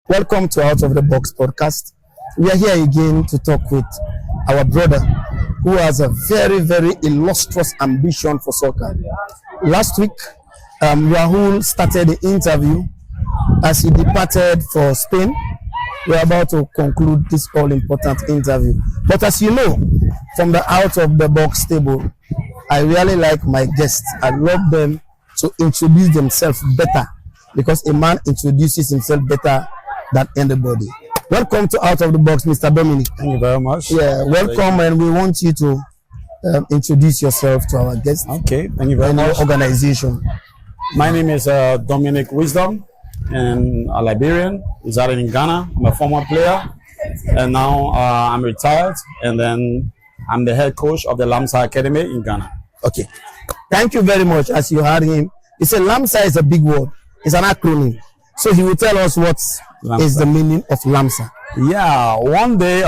Welcome to Out of the Box podcast. We are here again to talk with our brother who has a very, very illustrious ambition for soccer. Last week, Rahul started the interview as he departed for Spain. We are about to conclude this all-important interview. But as you know, from the Out of the Box table, I really like my guests. I love them to introduce themselves better because a man introduces himself better than anybody. Welcome to Out of the Box, Mr. Dominic. Thank you very much. Yeah, welcome, and we want you to introduce yourself to our guests. Okay, thank you very and much. your organization. My name is Dominic Wisdom, and a Liberian, residing in Ghana. I'm a former player, and now I'm retired, and then I'm the head coach of the Lamsa Academy in Ghana. Okay, thank you very much. As you heard him, he said Lamsa is a big word. It's an acronym. So he will tell us what is the meaning of Lamsa. Yeah, one day,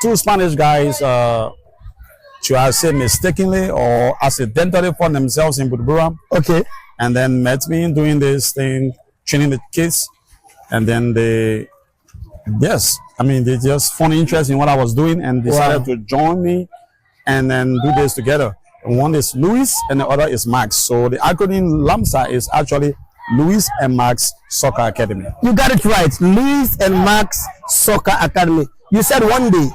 two Spanish guys, should I say mistakenly or accidentally found themselves in Buduburam. Okay. And then met me doing this thing, training the kids. And then they just found interest in what I was doing and decided to join me and then do this together. And one is Luis and the other is Max. So the acronym LAMSA is actually Luis and Max Soccer Academy. You got it right. Luis and Max Soccer Academy. You said one day.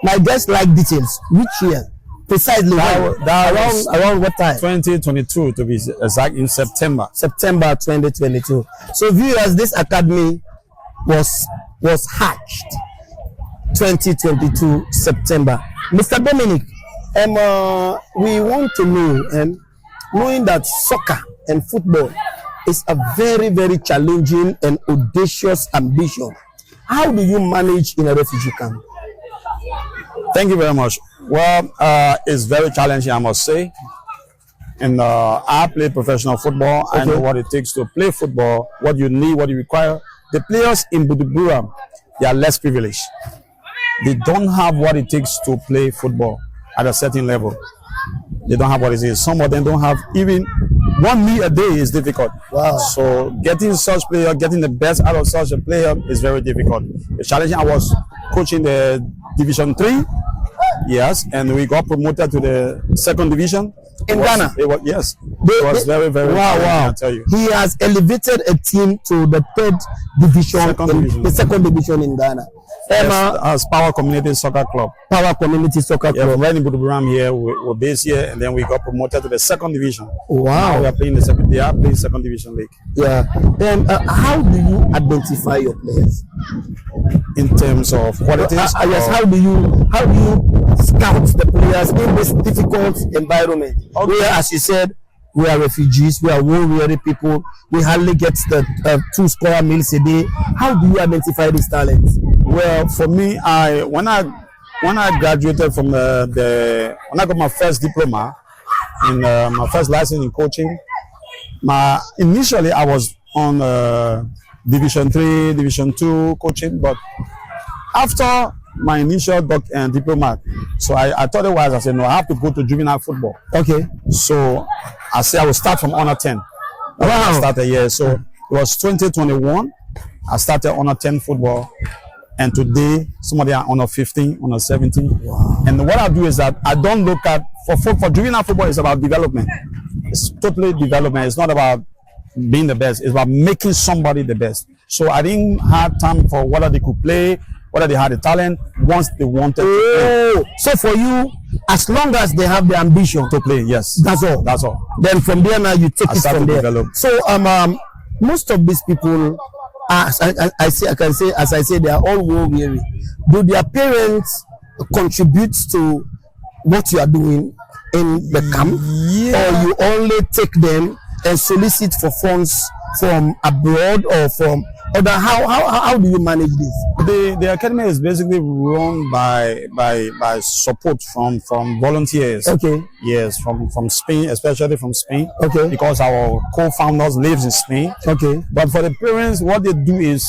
My guests like details. Which year? Precisely. Around what time? 2022 to be exact, in September. September 2022. So viewers, this academy was hatched 2022 September. Mr. Dominic, we want to know, knowing that soccer and football is a very, very challenging and audacious ambition. How do you manage in a refugee camp? Thank you very much. Well, it's very challenging, I must say. And I play professional football. Okay. I know what it takes to play football, what you need, what you require. The players in Buduburam, they are less privileged. They don't have what it takes to play football at a certain level. They don't have what it is. Some of them don't have even 1 meal a day is difficult. Wow. So getting such player, getting the best out of such a player is very difficult. It's challenging. I was coaching the Division 3, yes, and we got promoted to the 2nd division. In Ghana? Yes. It was very, very wow. I tell you. He has elevated a team to the 3rd division, the 2nd division in Ghana. As Power Community Soccer Club. Power Community Soccer Club. Yeah, we're in Buduburam here. We're based here, and then we got promoted to the 2nd division. Wow. Now we are playing the 2nd. They are playing 2nd division league. Yeah. Then how do you identify your players? In terms of qualities? Yes. How do you scout the players in this difficult environment? Okay. Where, as you said, we are refugees, we are war-weary people, we hardly get the 2 square meals a day. How do you identify these talents? Well, for me, when I graduated from when I got my first diploma in my first license in coaching, initially I was on Division 3, Division 2 coaching, but after my initial diploma, so I thought it was, I said, no, I have to go to juvenile football. Okay. So I said I will start from under 10. Wow. I started here. So it was 2021. I started under 10 football. And today, somebody are under 15, under 17. Wow. And what I do is that I don't look at, for juvenile football, it's about development. It's totally development. It's not about being the best. It's about making somebody the best. So I didn't have time for whether they could play, whether they had the talent, once they wanted to play. So for you, as long as they have the ambition to play, yes. That's all. That's all. Then from there now, you take it from there. Develop. So most of these people, as I say, they are all war-weary. Do their parents contribute to what you are doing in the camp? Yeah. Or you only take them and solicit for funds from abroad or from other? How do you manage this? The academy is basically run by support from volunteers. Okay. Yes, from Spain, especially from Spain. Okay. Because our co-founders lives in Spain. Okay. But for the parents, what they do is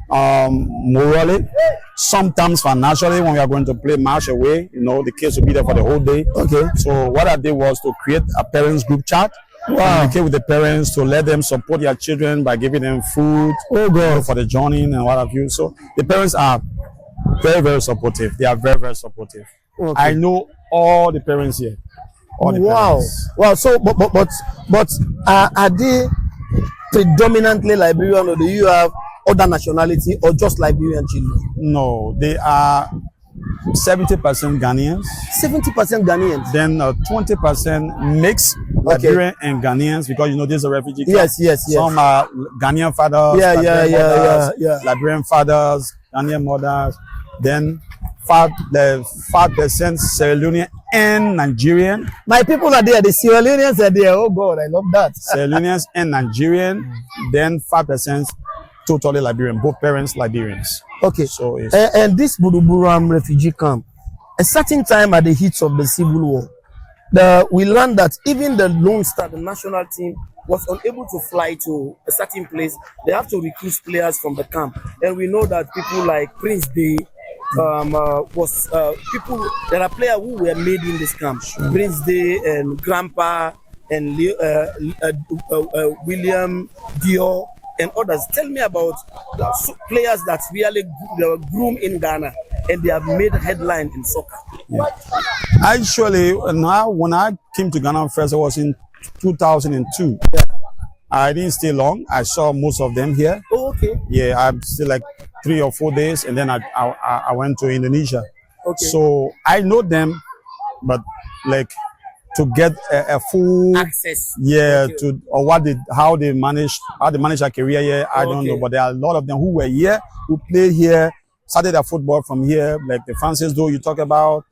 morally, sometimes financially, when we are going to play match away, the kids will be there for the whole day. Okay. So what I did was to create a parents group chat communicate with the parents to let them support their children by giving them food for the journey and what have you. So the parents are very, very supportive. They are very, very supportive. Okay. I know all the parents here. All the parents. Wow. So, but are they predominantly Liberian, or do you have other nationality, or just Liberian children? No, they are 70% Ghanaians. 70% Ghanaians. Then 20% mixed Liberian and Ghanaians, because you know there's a refugee camp. Yes. Some are Ghanaian fathers, Liberian fathers, Ghanaian mothers. Then 5% Sierra Leonean and Nigerian. My people are there. The Sierra Leoneans are there. Oh God, I love that. Sierra Leoneans and Nigerian. Then 5% totally Liberian. Both parents Liberians. Okay. So it's and this Buduburam refugee camp, a certain time at the heat of the civil war, we learned that even the Lone Star, the national team, was unable to fly to a certain place. They have to recruit players from the camp, and we know that people like Prince Day people. There are players who were made in this camp. Prince Day and Grandpa and William Dior and others. Tell me about players that really groomed in Ghana and they have made a headline in soccer. Yeah. Actually, now when I came to Ghana first, it was in 2002. Yeah. I didn't stay long. I saw most of them here. Oh, okay. Yeah, I'm still like 3 or 4 days, and then I went to Indonesia. Okay. So I know them, but like to get a full access. Yeah, okay. To or how they manage their career here, I don't know. But there are a lot of them who were here, who played here, started their football from here, like the Francis Doe you talk about.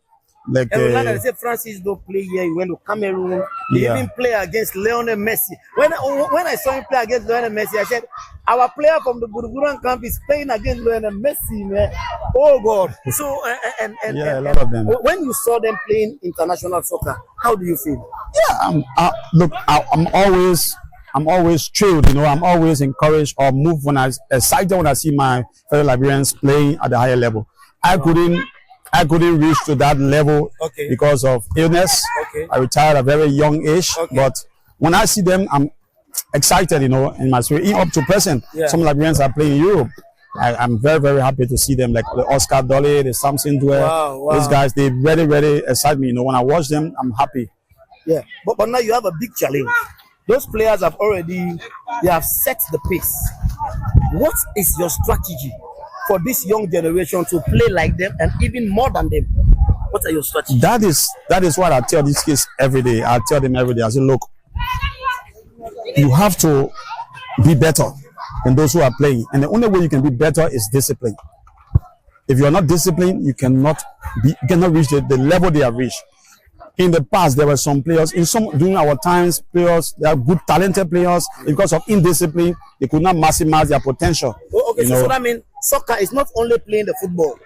Like I said, Francis Doe play here. He went to Cameroon. He even play against Lionel Messi. When I saw him play against Lionel Messi, I said, our player from the Buduburam camp is playing against Lionel Messi, man. Oh God! So a lot of them. When you saw them playing international soccer, how do you feel? Yeah, I'm always thrilled. You know, I'm always encouraged or moved excited when I see my fellow Liberians playing at the higher level. I couldn't reach to that level because of illness. I retired at a very young age, but when I see them, I'm excited, you know, in my spirit. Even up to present, some Liberians are playing in Europe. I'm very, very happy to see them, like the Oscar Dolly, the Samson Dwell. Wow. These guys, they really excite me. You know, when I watch them, I'm happy. Yeah, but now you have a big challenge. Those players have set the pace. What is your strategy for this young generation to play like them and even more than them? What are your strategies? That is what I tell these kids every day. I tell them every day. I say, look, you have to be better than those who are playing, and the only way you can be better is discipline. If you are not disciplined, you cannot reach the level they have reached. In the past, there were some players during our times. Players, they are good, talented players. Because of indiscipline, they could not maximize their potential. So that means soccer is not only playing the football.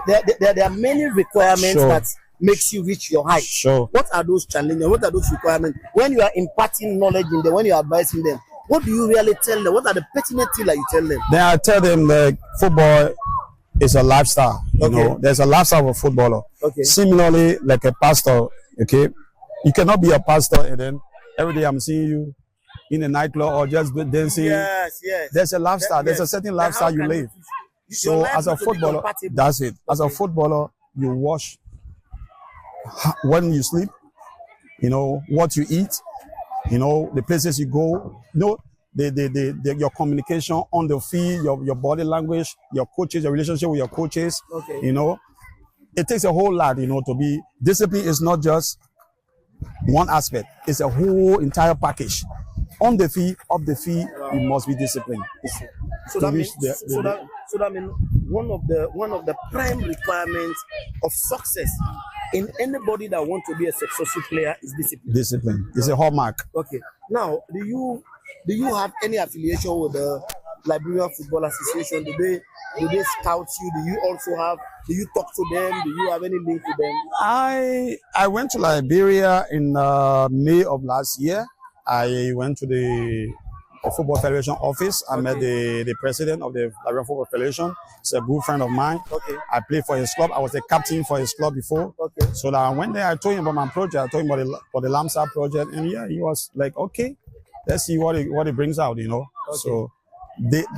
There are many requirements that makes you reach your height. Sure. What are those challenges? What are those requirements? When you are imparting knowledge in them, when you are advising them, what do you really tell them? What are the pertinent things that you tell them? Then I tell them that football is a lifestyle. You know, there's a lifestyle of a footballer. Similarly, like a pastor. You cannot be a pastor and then every day I'm seeing you in a nightclub or just dancing. Yes. There's a lifestyle. There's a certain lifestyle you live. So as a footballer, that's it. As a footballer, you watch when you sleep, you know, what you eat, you know, the places you go, you know, your communication on the field, your body language, your coaches, your relationship with your coaches, you know. It takes a whole lot, you know, to be discipline. Is not just one aspect. It's a whole entire package. On the field, off the field, you must be disciplined. So that means one of the prime requirements of success in anybody that wants to be a successful player is discipline. Discipline. It's a hallmark. Okay. Now, do you have any affiliation with the Liberian Football Association? Do they scout you? Do you talk to them? Do you have any link with them? I went to Liberia in May of last year. I went to the Football Federation office. I met the president of the Liberian Football Federation. He's a good friend of mine. I played for his club. I was the captain for his club before. So that I went there, I told him about my project. I told him about the Lamsa project. And yeah, he was like, okay, let's see what it brings out, you know. So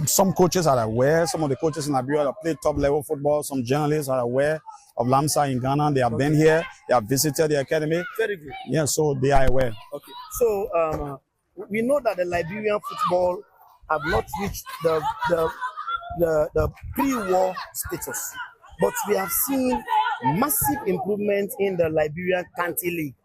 some coaches are aware. Some of the coaches in Liberia that play top level football, some journalists are aware of Lamsa in Ghana. They have been here. They have visited the academy. Very good. Yeah, so they are aware. Okay. So we know that the Liberian football have not reached the pre-war status, but we have seen massive improvement in the Liberian County League.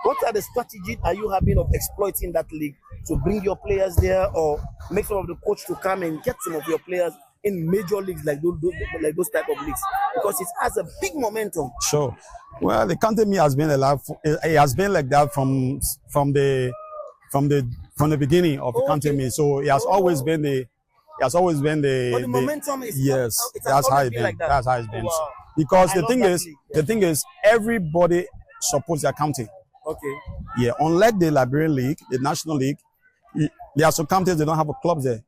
What are the strategies are you having of exploiting that league to bring your players there, or make some of the coach to come and get some of your players in major leagues like those type of leagues, because it has a big momentum? Sure. Well, the County League has been alive. It has been like that from the beginning of the County League. So it has always been the. But the momentum is. Yes, that's how it's been. Like that. That's how it's been. Wow. Because the thing is, everybody supports their county. Okay. Yeah. Unlike the Liberian League, the National League, there are some counties they don't have a club there.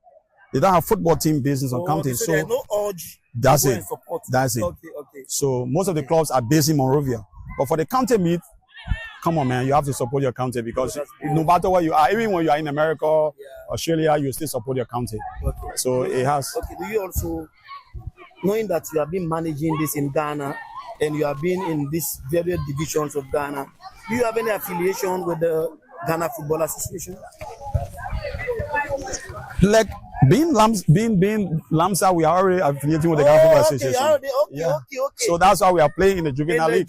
They don't have football team business on counties. So there's no urge. That's it. That's it. Okay. So most of the clubs are based in Monrovia. But for the county meet, come on, man, you have to support your county, because no matter where you are, even when you are in America, Australia, you still support your county. So it has. Okay. Do you also, knowing that you have been managing this in Ghana and you have been in these various divisions of Ghana, do you have any affiliation with the Ghana Football Association? Like being Lamsa, we are already affiliating with the Ghana Football Association. Okay. So that's why we are playing in the juvenile league.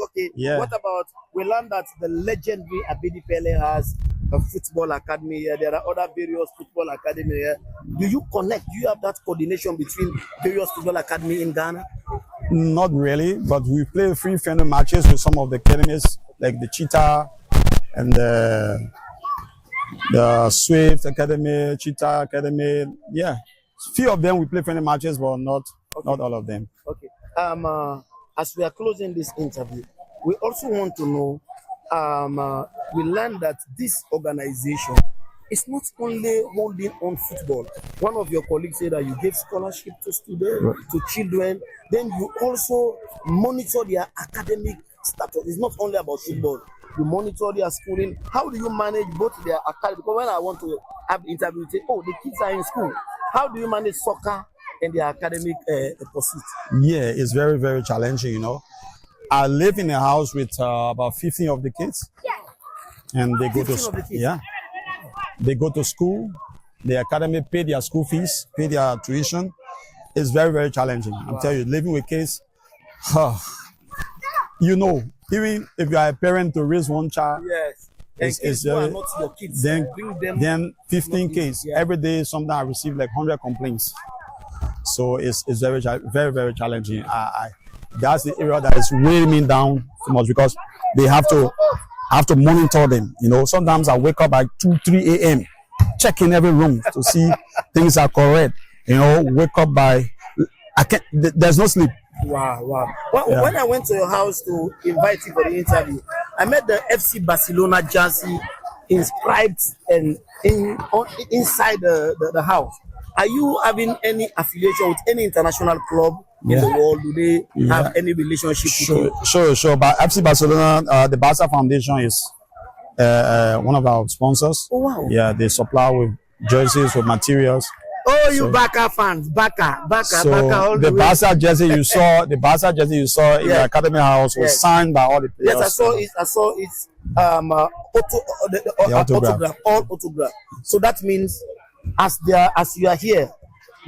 Okay. Yeah. What about, we learned that the legendary Abedi Pele has a football academy here. There are other various football academy here. Do you connect? Do you have that coordination between various football academy in Ghana? Not really, but we play free friendly matches with some of the academies, like the Cheetah and the Swift Academy, Cheetah Academy. Yeah, few of them we play friendly matches, but not all of them. Okay. As we are closing this interview, we also want to know, we learned that this organization is not only holding on football. One of your colleagues said that you gave scholarship to students, to children, then you also monitor their academic status. It's not only about football. You monitor their schooling. How do you manage both their academic? Because when I want to have the interview, say, oh, the kids are in school. How do you manage soccer and their academic pursuit? Yeah, it's very, very challenging, you know. I live in a house with about 15 of the kids. And they go to school. Yeah. They go to school. The academy pay their school fees, pay their tuition. It's very, very challenging. I'm telling you, living with kids, you know, even if you are a parent to raise one child, it's not your kids, then 15 kids. Every day, sometimes I receive like 100 complaints. So it's very, very, very challenging. That's the area that is weighing me down so much, because they have to monitor them. You know, sometimes I wake up at 2-3 a.m. checking every room to see things are correct. You know, wake up there's no sleep. Wow. When I went to your house to invite you for the interview, I met the FC Barcelona jersey inscribed and inside the house. Are you having any affiliation with any international club in the world? Do they have any relationship with you? Sure. But FC Barcelona, the Barca Foundation is one of our sponsors. Oh, wow. Yeah, they supply with jerseys, with materials. Oh, you Barca fans, Barca. So the Barca jersey you saw, in the academy house was signed by all the players. Yes, I saw it. Autograph. So that means, as you are here,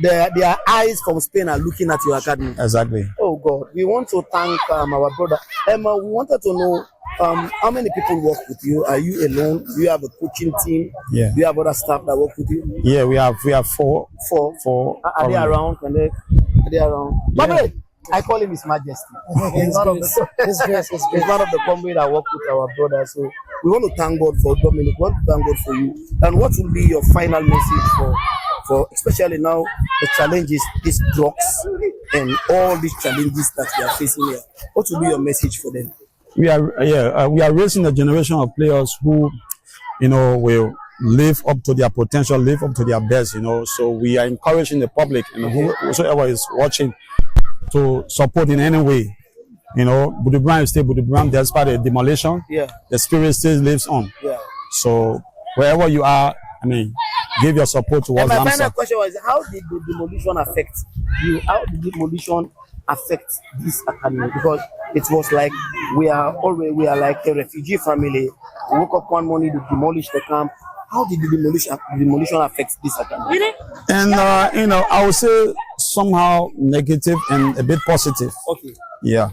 their eyes from Spain are looking at your academy. Exactly. Oh God, we want to thank our brother Emma. We wanted to know how many people work with you. Are you alone? Do you have a coaching team? Yeah. Do you have other staff that work with you? Yeah, we have four. Are they around? Are they around? Yeah. I call him His Majesty. He's one of the comrades that work with our brothers. So we want to thank God for Dominic. We want to thank God for you. And what will be your final message for especially now the challenges, these drugs and all these challenges that we are facing here? What will be your message for them? We are raising a generation of players who, you know, will live up to their potential, live up to their best, So we are encouraging the public and whoever is watching to support in any way. Budubram is still Budubram, despite the demolition. Yeah. The spirit still lives on. Yeah. So wherever you are, give your support towards And my Lamsa. final question was, how did the demolition affect you? How did the demolition affect this academy? Because it was like we are like a refugee family. We woke up one morning to demolish the camp. How did the demolition affect this academy? And I would say somehow negative and a bit positive. Okay. Yeah.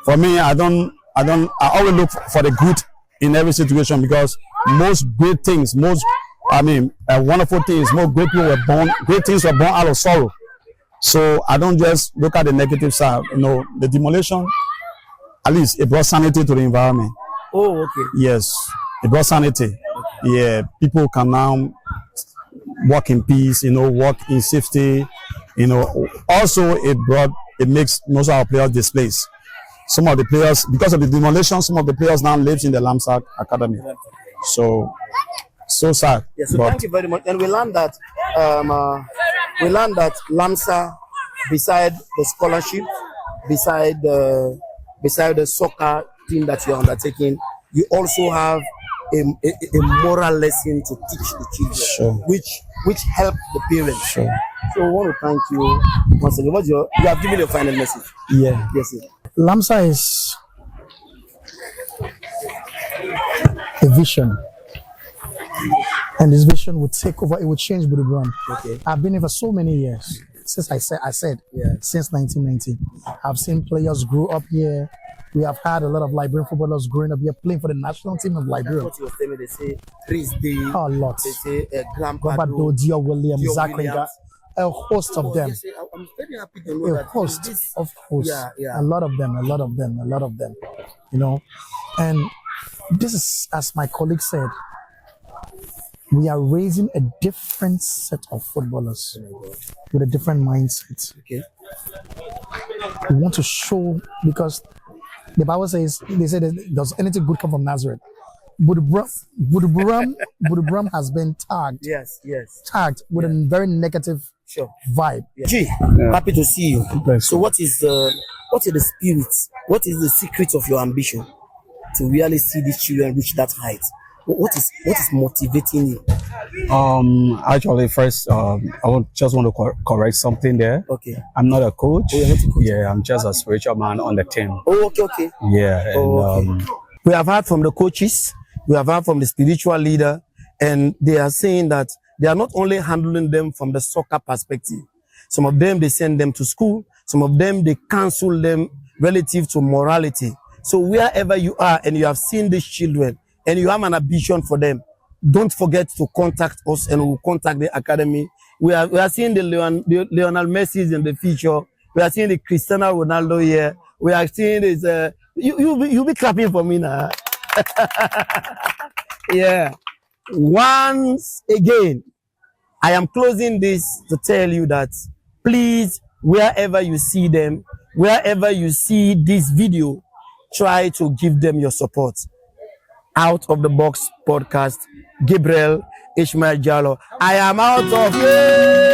For me, I always look for the good in every situation, because most great things, wonderful things, most great things were born out of sorrow. So I don't just look at the negative side. The demolition, at least it brought sanity to the environment. Oh, okay. Yes, it brought sanity. Okay. Yeah, people can now walk in peace, walk in safety. Also it makes most of our players displaced. Some of the players, because of the demolition, some of the players now lives in the Lamsa Academy. So sad. Yes, so thank you very much. And we learned that Lamsa, beside the scholarship, beside the soccer team that you're undertaking, you also have a moral lesson to teach the children, sure, which help the parents. Sure. So I want to thank you once again. You have given your final message. Yeah. Yes, sir. Lamsa is a vision, and this vision would take over. It would change Budubram. Okay. I've been here for so many years. Since I said since 1990, I've seen players grow up here. We have had a lot of Liberian footballers growing up here playing for the national team of Liberia. That's what you were telling me. They say Chris Day. A lot. They say Grandpa Robert Dodio Williams, Zachary, a host of them. Yes, I'm very happy to know that. Host of hosts. Yeah. A lot of them. And this is, as my colleague said, we are raising a different set of footballers with a different mindset. Okay. We want to show, because the Bible says, does anything good come from Nazareth? Budubram has been tagged. Yes. Tagged with a very negative vibe. Yeah. Happy to see you. So what is the spirit? What is the secret of your ambition to really see these children reach that height? What is motivating you? Actually, first, I just want to correct something there. Okay. I'm not a coach. Oh, you're not a coach. Yeah, I'm just a spiritual man on the team. Oh, okay. Yeah. And, okay. We have heard from the coaches, we have heard from the spiritual leader, and they are saying that they are not only handling them from the soccer perspective. Some of them, they send them to school. Some of them, they counsel them relative to morality. So wherever you are and you have seen these children and you have an ambition for them, don't forget to contact us, and we'll contact the academy. We are seeing the Lionel Messi in the future. We are seeing the Cristiano Ronaldo here. We are seeing this. You'll be clapping for me now. Yeah. Once again, I am closing this to tell you that please, wherever you see them, wherever you see this video, try to give them your support. Out of the Box podcast, Gabriel Ishmael Jalloh. I am out of here.